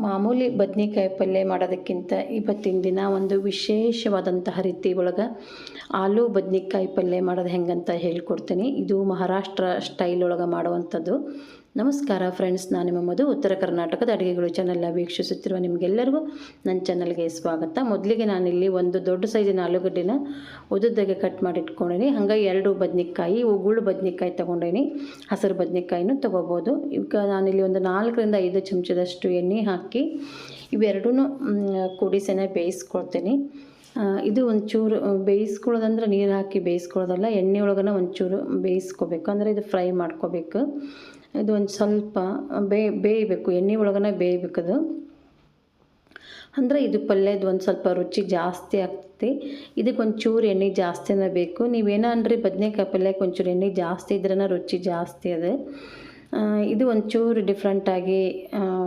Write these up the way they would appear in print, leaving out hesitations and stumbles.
ಮಾಮೂಲಿ ಬದ್ನಿಕಾಯಿ ಪಲ್ಯ ಮಾಡೋದಕ್ಕಿಂತ ಇವತ್ತಿನ ದಿನ ಒಂದು ವಿಶೇಷವಾದಂತಹ ರೀತಿ ಒಳಗೆ ಆಲೂ ಬದ್ನಿಕಾಯಿ ಪಲ್ಯ ಮಾಡೋದು ಹೆಂಗಂತ ಹೇಳ್ಕೊಡ್ತೀನಿ. ಇದು ಮಹಾರಾಷ್ಟ್ರ ಸ್ಟೈಲ್ ಒಳಗೆ ಮಾಡುವಂಥದ್ದು. ನಮಸ್ಕಾರ ಫ್ರೆಂಡ್ಸ್, ನಾನು ನಿಮ್ಮ ಮಧು. ಉತ್ತರ ಕರ್ನಾಟಕದ ಅಡುಗೆಗಳು ಚಾನೆಲ್ನ ವೀಕ್ಷಿಸುತ್ತಿರುವ ನಿಮಗೆಲ್ಲರಿಗೂ ನನ್ನ ಚಾನಲ್ಗೆ ಸ್ವಾಗತ. ಮೊದಲಿಗೆ ನಾನಿಲ್ಲಿ ಒಂದು ದೊಡ್ಡ ಸೈಜಿನ ಆಲೂಗಡ್ಡೆನ ಉದ್ದುದ್ದಾಗೆ ಕಟ್ ಮಾಡಿ ಇಟ್ಕೊಂಡೀನಿ. ಹಾಗಾಗಿ 2 ಬದ್ನಿಕಾಯಿ, ಗುಳ್ಳು ಬದ್ನಿಕಾಯಿ ತೊಗೊಂಡೀನಿ. ಹಸಿರು ಬದ್ನಿಕಾಯಿನೂ ತೊಗೋಬೋದು. ಈಗ ನಾನಿಲ್ಲಿ ಒಂದು 4 ರಿಂದ 5 ಚಮಚದಷ್ಟು ಎಣ್ಣೆ ಹಾಕಿ ಇವೆರಡೂ ಕೂಡಿಸೇನೆ ಬೇಯಿಸ್ಕೊಳ್ತೀನಿ. ಇದು ಒಂಚೂರು ಬೇಯಿಸ್ಕೊಳ್ಳೋದಂದ್ರೆ ನೀರು ಹಾಕಿ ಬೇಯಿಸ್ಕೊಳ್ಳೋದಲ್ಲ, ಎಣ್ಣೆ ಒಳಗನ ಒಂಚೂರು ಬೇಯಿಸ್ಕೋಬೇಕು. ಅಂದರೆ ಇದು ಫ್ರೈ ಮಾಡ್ಕೋಬೇಕು. ಇದು ಒಂದು ಸ್ವಲ್ಪ ಬೇಯಬೇಕು, ಎಣ್ಣೆ ಒಳಗನೆ ಬೇಯಬೇಕದು. ಅಂದರೆ ಇದು ಪಲ್ಯದ ಒಂದು ಸ್ವಲ್ಪ ರುಚಿ ಜಾಸ್ತಿ ಆಗ್ತೈತಿ. ಇದಕ್ಕೆ ಒಂಚೂರು ಎಣ್ಣೆ ಜಾಸ್ತಿನೇ ಬೇಕು. ನೀವೇನೋ ಅನ್ರಿ, ಬದನೆಕಾಯಿ ಪಲ್ಯಕ್ಕೆ ಒಂಚೂರು ಎಣ್ಣೆ ಜಾಸ್ತಿ ಇದ್ರೇ ರುಚಿ ಜಾಸ್ತಿ ಅದು. ಇದು ಒಂಚೂರು ಡಿಫ್ರೆಂಟಾಗಿ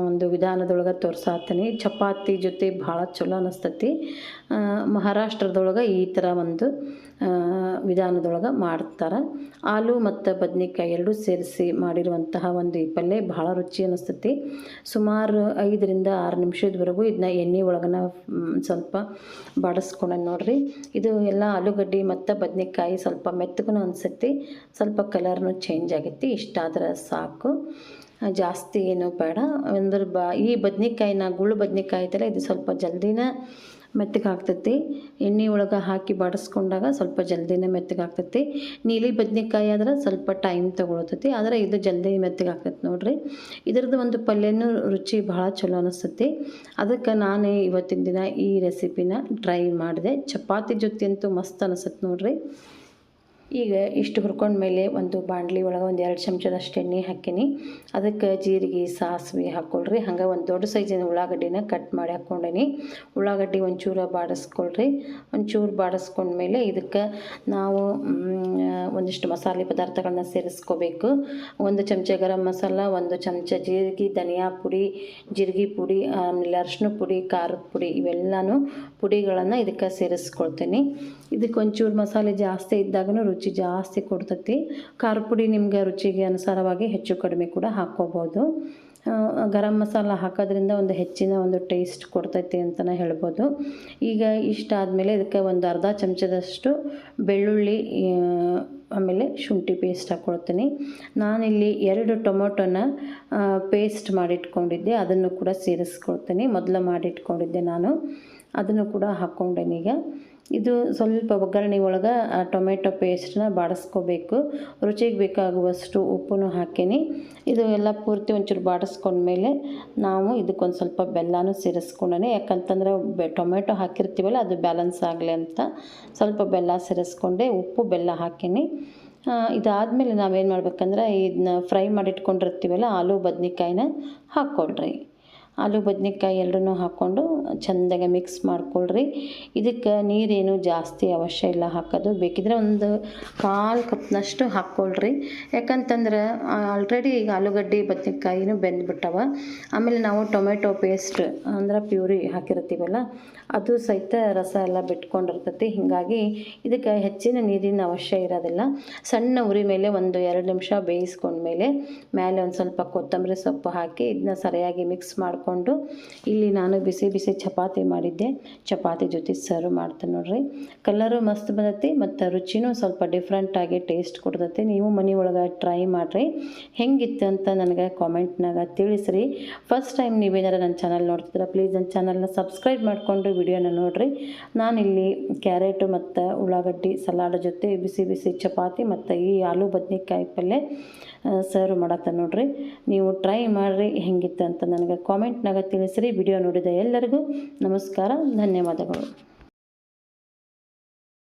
ಒಂದು ವಿಧಾನದೊಳಗೆ ತೋರ್ಸಾತೀನಿ. ಚಪಾತಿ ಜೊತೆ ಭಾಳ ಚಲೋ ಅನ್ನಿಸ್ತೈತಿ. ಮಹಾರಾಷ್ಟ್ರದೊಳಗೆ ಈ ಥರ ಒಂದು ವಿಧಾನದೊಳಗೆ ಮಾಡ್ತಾರೆ. ಆಲೂ ಮತ್ತು ಬದ್ನಿಕಾಯಿ ಎರಡೂ ಸೇರಿಸಿ ಮಾಡಿರುವಂತಹ ಒಂದು ಈ ಪಲ್ಯ ಭಾಳ ರುಚಿ ಅನ್ನಿಸ್ತೈತಿ. ಸುಮಾರು 5 ರಿಂದ 6 ನಿಮಿಷದವರೆಗೂ ಇದನ್ನ ಎಣ್ಣೆ ಒಳಗನ ಸ್ವಲ್ಪ ಬಾಡಿಸ್ಕೊಂಡೆ ನೋಡ್ರಿ. ಇದು ಎಲ್ಲ ಆಲೂಗಡ್ಡೆ ಮತ್ತು ಬದ್ನಿಕಾಯಿ ಸ್ವಲ್ಪ ಮೆತ್ತಗೂ ಅನಿಸುತ್ತೆ, ಸ್ವಲ್ಪ ಕಲರ್ನು ಚೇಂಜ್ ಆಗೈತಿ. ಇಷ್ಟಾದ್ರೆ ಸಾಕು, ಜಾಸ್ತಿ ಏನೂ ಬೇಡ. ಅಂದ್ರೆ ಈ ಬದ್ನಿಕಾಯಿನ ಗುಳ್ಳು ಬದ್ನಿಕಾಯಿ ಐತಲ್ಲ, ಇದು ಸ್ವಲ್ಪ ಜಲ್ದಿನ ಮೆತ್ತಗೆ ಆಗ್ತೈತಿ. ಎಣ್ಣೆ ಒಳಗೆ ಹಾಕಿ ಬಾಡಿಸ್ಕೊಂಡಾಗ ಸ್ವಲ್ಪ ಜಲ್ದಿನೇ ಮೆತ್ತಗೆ ಆಗ್ತೈತಿ. ನೀಲಿ ಬದ್ನಿಕಾಯಿ ಆದ್ರೆ ಸ್ವಲ್ಪ ಟೈಮ್ ತೊಗೊಳತೈತಿ, ಆದರೆ ಇದು ಜಲ್ದಿ ಮೆತ್ತಗೆ ಆಗ್ತೈತಿ ನೋಡ್ರಿ. ಇದ್ರದ್ದು ಒಂದು ಪಲ್ಯನೂ ರುಚಿ ಭಾಳ ಚಲೋ ಅನಿಸ್ತೈತಿ. ಅದಕ್ಕೆ ನಾನು ಇವತ್ತಿನ ದಿನ ಈ ರೆಸಿಪಿನ ಟ್ರೈ ಮಾಡಿದೆ. ಚಪಾತಿ ಜೊತೆ ಅಂತೂ ಮಸ್ತ್ ಅನಿಸುತ್ತೆ ನೋಡ್ರಿ. ಈಗ ಇಷ್ಟು ಹುರ್ಕೊಂಡ್ಮೇಲೆ ಒಂದು ಬಾಣಲಿ ಒಳಗೆ ಒಂದು 2 ಚಮಚದಷ್ಟು ಎಣ್ಣೆ ಹಾಕೀನಿ. ಅದಕ್ಕೆ ಜೀರಿಗೆ, ಸಾಸಿವೆ ಹಾಕ್ಕೊಳ್ರಿ. ಹಂಗೆ ಒಂದು ದೊಡ್ಡ ಸೈಜಿನ ಉಳ್ಳಾಗಡ್ಡಿನ ಕಟ್ ಮಾಡಿ ಹಾಕ್ಕೊಂಡೀನಿ. ಉಳ್ಳಾಗಡ್ಡಿ ಒಂಚೂರು ಬಾಡಿಸ್ಕೊಳ್ರಿ. ಒಂಚೂರು ಬಾಡಿಸ್ಕೊಂಡ್ಮೇಲೆ ಇದಕ್ಕೆ ನಾವು ಒಂದಿಷ್ಟು ಮಸಾಲೆ ಪದಾರ್ಥಗಳನ್ನ ಸೇರಿಸ್ಕೋಬೇಕು. 1 ಚಮಚ ಗರಂ ಮಸಾಲ, 1 ಚಮಚ ಜೀರಿಗೆ, ಧನಿಯಾ ಪುಡಿ, ಜೀರಿಗೆ ಪುಡಿ, ಆಮೇಲೆ ಅರಿಶಿನ ಪುಡಿ, ಖಾರದ ಪುಡಿ, ಇವೆಲ್ಲನೂ ಪುಡಿಗಳನ್ನು ಇದಕ್ಕೆ ಸೇರಿಸ್ಕೊಳ್ತೀನಿ. ಇದಕ್ಕೆ ಒಂಚೂರು ಮಸಾಲೆ ಜಾಸ್ತಿ ಇದ್ದಾಗೂ ರುಚಿ ಜಾಸ್ತಿ ಕೊಡ್ತೈತಿ. ಖಾರದ ಪುಡಿ ನಿಮಗೆ ರುಚಿಗೆ ಅನುಸಾರವಾಗಿ ಹೆಚ್ಚು ಕಡಿಮೆ ಕೂಡ ಹಾಕ್ಕೋಬೋದು. ಗರಂ ಮಸಾಲ ಹಾಕೋದ್ರಿಂದ ಒಂದು ಹೆಚ್ಚಿನ ಒಂದು ಟೇಸ್ಟ್ ಕೊಡ್ತೈತಿ ಅಂತಲೇ ಹೇಳ್ಬೋದು. ಈಗ ಇಷ್ಟಾದಮೇಲೆ ಇದಕ್ಕೆ ಒಂದು ಅರ್ಧ ಚಮಚದಷ್ಟು ಬೆಳ್ಳುಳ್ಳಿ, ಆಮೇಲೆ ಶುಂಠಿ ಪೇಸ್ಟ್ ಹಾಕ್ಕೊಳ್ತೀನಿ. ನಾನಿಲ್ಲಿ 2 ಟೊಮೊಟೊನ ಪೇಸ್ಟ್ ಮಾಡಿಟ್ಕೊಂಡಿದ್ದೆ, ಅದನ್ನು ಕೂಡ ಸೇರಿಸ್ಕೊಳ್ತೀನಿ. ಮೊದಲು ಮಾಡಿಟ್ಕೊಂಡಿದ್ದೆ ನಾನು, ಅದನ್ನು ಕೂಡ ಹಾಕ್ಕೊಂಡೇನಿ. ಈಗ ಇದು ಸ್ವಲ್ಪ ಒಗ್ಗರಣೆ ಒಳಗೆ ಟೊಮೆಟೊ ಪೇಸ್ಟನ್ನ ಬಾಡಿಸ್ಕೋಬೇಕು. ರುಚಿಗೆ ಬೇಕಾಗುವಷ್ಟು ಉಪ್ಪನ್ನು ಹಾಕೀನಿ. ಇದು ಎಲ್ಲ ಪೂರ್ತಿ ಒಂಚೂರು ಬಾಡಿಸ್ಕೊಂಡ್ಮೇಲೆ ನಾವು ಇದಕ್ಕೊಂದು ಸ್ವಲ್ಪ ಬೆಲ್ಲನೂ ಸೇರಿಸ್ಕೊಂಡೇ. ಯಾಕಂತಂದ್ರೆ ಟೊಮೆಟೊ ಹಾಕಿರ್ತೀವಲ್ಲ, ಅದು ಬ್ಯಾಲೆನ್ಸ್ ಆಗಲಿ ಅಂತ ಸ್ವಲ್ಪ ಬೆಲ್ಲ ಸೇರಿಸ್ಕೊಂಡೆ. ಉಪ್ಪು ಬೆಲ್ಲ ಹಾಕೀನಿ. ಇದಾದಮೇಲೆ ನಾವೇನು ಮಾಡ್ಬೇಕಂದ್ರೆ, ಇದನ್ನ ಫ್ರೈ ಮಾಡಿಟ್ಕೊಂಡಿರ್ತೀವಲ್ಲ ಆಲೂ ಬದ್ನಿಕಾಯಿನ ಹಾಕ್ಕೊಳ್ರಿ. ಆಲೂ ಬದ್ನಿಕಾಯಿ ಎರಡನ್ನೂ ಹಾಕ್ಕೊಂಡು ಚೆಂದಾಗಿ ಮಿಕ್ಸ್ ಮಾಡ್ಕೊಳ್ರಿ. ಇದಕ್ಕೆ ನೀರೇನು ಜಾಸ್ತಿ ಅವಶ್ಯ ಇಲ್ಲ ಹಾಕೋದು. ಬೇಕಿದ್ರೆ ಒಂದು 1/4 ಕಪ್ನಷ್ಟು ಹಾಕ್ಕೊಳ್ರಿ. ಯಾಕಂತಂದ್ರೆ ಆಲ್ರೆಡಿ ಈಗ ಆಲೂಗಡ್ಡೆ ಬದ್ನಿಕಾಯಿನೂ ಬೆಂದ್ಬಿಟ್ಟವ. ಆಮೇಲೆ ನಾವು ಟೊಮೆಟೊ ಪೇಸ್ಟ್ ಅಂದ್ರೆ ಪ್ಯೂರಿ ಹಾಕಿರ್ತೀವಲ್ಲ, ಅದು ಸಹಿತ ರಸ ಎಲ್ಲ ಬಿಟ್ಕೊಂಡಿರ್ತೈತಿ. ಹೀಗಾಗಿ ಇದಕ್ಕೆ ಹೆಚ್ಚಿನ ನೀರಿನ ಅವಶ್ಯ ಇರೋದಿಲ್ಲ. ಸಣ್ಣ ಉರಿ ಮೇಲೆ ಒಂದು 2 ನಿಮಿಷ ಬೇಯಿಸ್ಕೊಂಡ್ಮೇಲೆ ಮೇಲೆ ಒಂದು ಸ್ವಲ್ಪ ಕೊತ್ತಂಬರಿ ಸೊಪ್ಪು ಹಾಕಿ ಇದನ್ನ ಸರಿಯಾಗಿ ಮಿಕ್ಸ್ ಮಾಡಿಕೊಂಡು ಇಲ್ಲಿ ನಾನು ಬಿಸಿ ಬಿಸಿ ಚಪಾತಿ ಮಾಡಿದ್ದೆ, ಚಪಾತಿ ಜೊತೆ ಸರ್ವ್ ಮಾಡ್ತೇನೆ ನೋಡ್ರಿ. ಕಲರು ಮಸ್ತ್ ಬಂದೈತಿ ಮತ್ತು ರುಚಿನೂ ಸ್ವಲ್ಪ ಡಿಫ್ರೆಂಟಾಗಿ ಟೇಸ್ಟ್ ಕೊಡ್ತೈತಿ. ನೀವು ಮನೆ ಒಳಗೆ ಟ್ರೈ ಮಾಡಿರಿ. ಹೆಂಗಿತ್ತು ಅಂತ ನನಗೆ ಕಾಮೆಂಟ್ನಾಗ ತಿಳಿಸ್ರಿ. ಫಸ್ಟ್ ಟೈಮ್ ನೀವೇನಾರು ನನ್ನ ಚಾನಲ್ ನೋಡ್ತಿದ್ರೆ ಪ್ಲೀಸ್ ನನ್ನ ಚಾನಲ್ನ ಸಬ್ಸ್ಕ್ರೈಬ್ ಮಾಡಿಕೊಂಡು ವಿಡಿಯೋನ ನೋಡಿರಿ. ನಾನಿಲ್ಲಿ ಕ್ಯಾರೆಟು ಮತ್ತು ಉಳ್ಳಾಗಡ್ಡಿ ಸಲಾಡ್ ಜೊತೆ ಬಿಸಿ ಬಿಸಿ ಚಪಾತಿ ಮತ್ತು ಈ ಆಲೂ ಬದ್ನಿಕಾಯಿ ಪಲ್ಯ ಸರ್ವ್ ಮಾಡತ್ತೆ ನೋಡ್ರಿ. ನೀವು ಟ್ರೈ ಮಾಡಿರಿ, ಹೆಂಗಿತ್ತು ಅಂತ ನನಗೆ ಕಾಮೆಂಟ್ನಾಗ ತಿಳಿಸ್ರಿ. ವಿಡಿಯೋ ನೋಡಿದ ಎಲ್ಲರಿಗೂ ನಮಸ್ಕಾರ, ಧನ್ಯವಾದಗಳು.